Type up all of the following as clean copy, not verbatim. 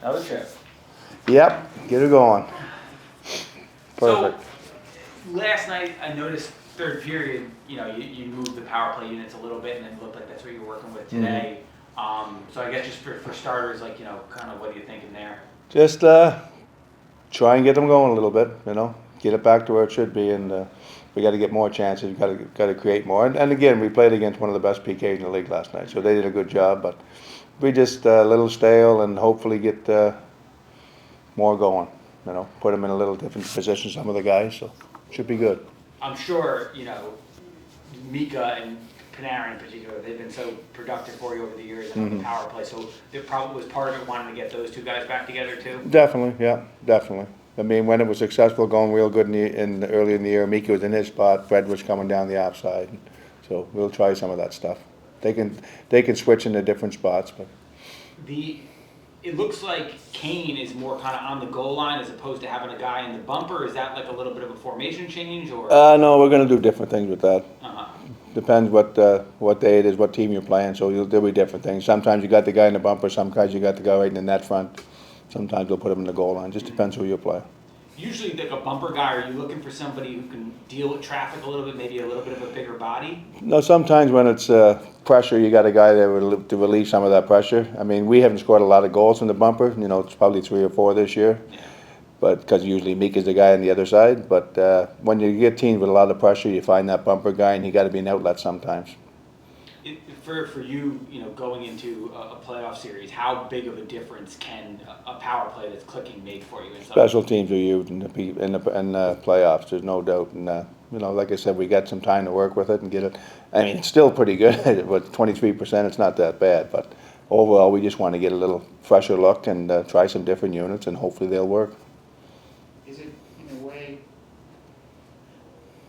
Another trip. Yep, get her going. Perfect. So, last night I noticed third period, you moved the power play units a little bit and it looked like that's what you were working with today. So I guess just for starters, kind of what are you thinking there? Just try and get them going a little bit, get it back to where it should be, and we got to get more chances. We got to create more. And again, we played against one of the best PKs in the league last night, so they did a good job. But we just a little stale, and hopefully get more going. Put them in a little different position, some of the guys, so should be good. I'm sure, Mika and Panarin in particular, they've been so productive for you over the years on the power play. So it probably was part of it wanting to get those two guys back together too? Definitely, yeah, definitely. I mean, when it was successful, going real good early in the year, Mika was in his spot, Fred was coming down the outside. So we'll try some of that stuff. They can switch into different spots, but it looks like Kane is more kind of on the goal line as opposed to having a guy in the bumper. Is that like a little bit of a formation change, or? No, we're going to do different things with that. Depends what day it is, what team you're playing. So there'll be different things. Sometimes you got the guy in the bumper. Sometimes you got the guy right in the net front. Sometimes we'll put him in the goal line. Just depends who you play. Usually, like a bumper guy, are you looking for somebody who can deal with traffic a little bit, maybe a little bit of a bigger body? No, sometimes when it's pressure, you got a guy there to relieve some of that pressure. I mean, we haven't scored a lot of goals from the bumper. It's probably 3 or 4 this year. Yeah. But because usually Meek is the guy on the other side. But when you get teams with a lot of pressure, you find that bumper guy, and he got to be an outlet sometimes. For you, going into a playoff series, how big of a difference can a power play that's clicking make for you? Special teams are huge in the playoffs. There's no doubt. And like I said, we got some time to work with it and get it. I mean, it's still pretty good. With 23%, it's not that bad. But overall, we just want to get a little fresher look and try some different units, and hopefully they'll work. Is it, in a way,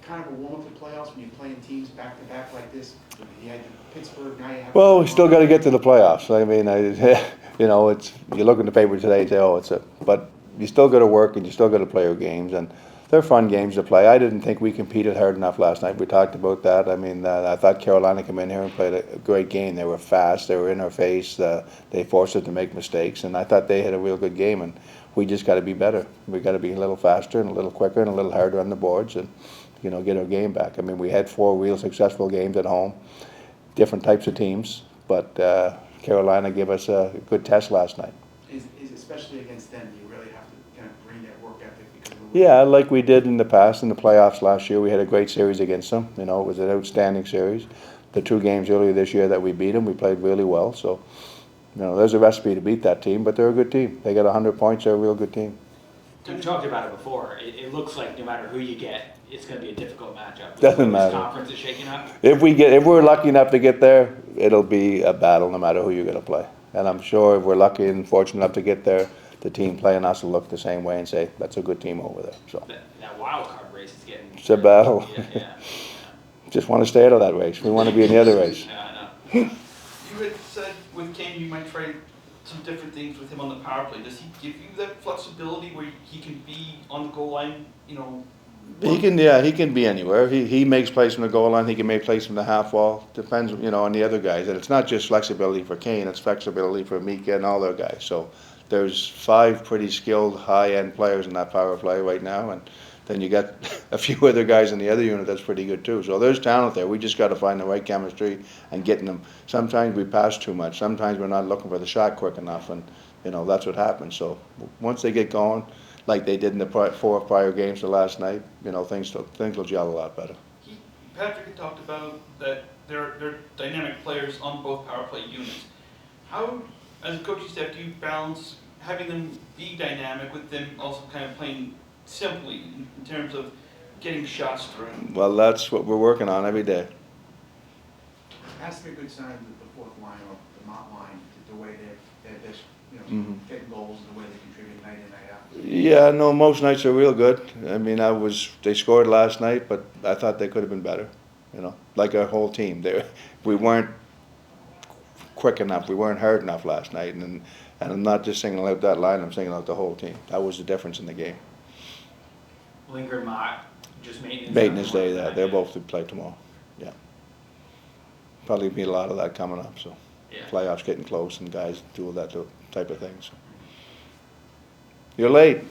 kind of a warm-up to playoffs when you're playing teams back-to-back like this? You had Pittsburgh, now you have... Well, we still got to get to the playoffs. I mean, it's you look in the paper today and say, but you still got to work and you still got to play your games, and they're fun games to play. I didn't think we competed hard enough last night. We talked about that. I mean, I thought Carolina came in here and played a great game. They were fast. They were in our face. They forced us to make mistakes, and I thought they had a real good game, and we just got to be better. We got to be a little faster and a little quicker and a little harder on the boards, and get our game back. I mean, we had 4 real successful games at home, different types of teams, but Carolina gave us a good test last night. Is especially against them, you really have to kind of bring that work ethic because of Yeah, like we did in the past in the playoffs last year. We had a great series against them. It was an outstanding series. The 2 games earlier this year that we beat them, we played really well. So, there's a recipe to beat that team, but they're a good team. They got 100 points. They're a real good team. We talked about it before. It looks like no matter who you get, it's going to be a difficult matchup. Doesn't matter. This conference is shaking up. If we're lucky enough to get there, it'll be a battle no matter who you're going to play. And I'm sure if we're lucky and fortunate enough to get there, the team playing us will look the same way and say, that's a good team over there. So that wild card race is getting... It's a battle. Yeah. Just want to stay out of that race. We want to be in the other race. Yeah, I know. You had said with Kane you might try some different things with him on the power play. Does he give you that flexibility where he can be on the goal line, He can be anywhere. He makes plays from the goal line. He can make plays from the half wall. Depends, on the other guys. And it's not just flexibility for Kane. It's flexibility for Mika and all their guys. So there's 5 pretty skilled, high-end players in that power play right now. And then you got a few other guys in the other unit that's pretty good too. So there's talent there. We just got to find the right chemistry and getting them. Sometimes we pass too much. Sometimes we're not looking for the shot quick enough. And, that's what happens. So once they get going, like they did in the 4 prior games to last night, things will gel a lot better. Patrick had talked about that they're dynamic players on both power play units. How, as a coaching staff, do you balance having them be dynamic with them also kind of playing simply in terms of getting shots through? Well, that's what we're working on every day. It has to be a good sign that the fourth line or the Mont line, the way they're getting goals and the way they contribute night in, night out. Yeah, no, most nights are real good. I mean, they scored last night, but I thought they could have been better. Like our whole team. We weren't quick enough. We weren't hard enough last night. And I'm not just singling out that line. I'm singling out the whole team. That was the difference in the game. Linger and Mott, just maintenance. Maintenance day. They're both to play tomorrow. Yeah. Probably be a lot of that coming up. So. Yeah. Playoffs getting close and guys do that type of thing. So. You're late.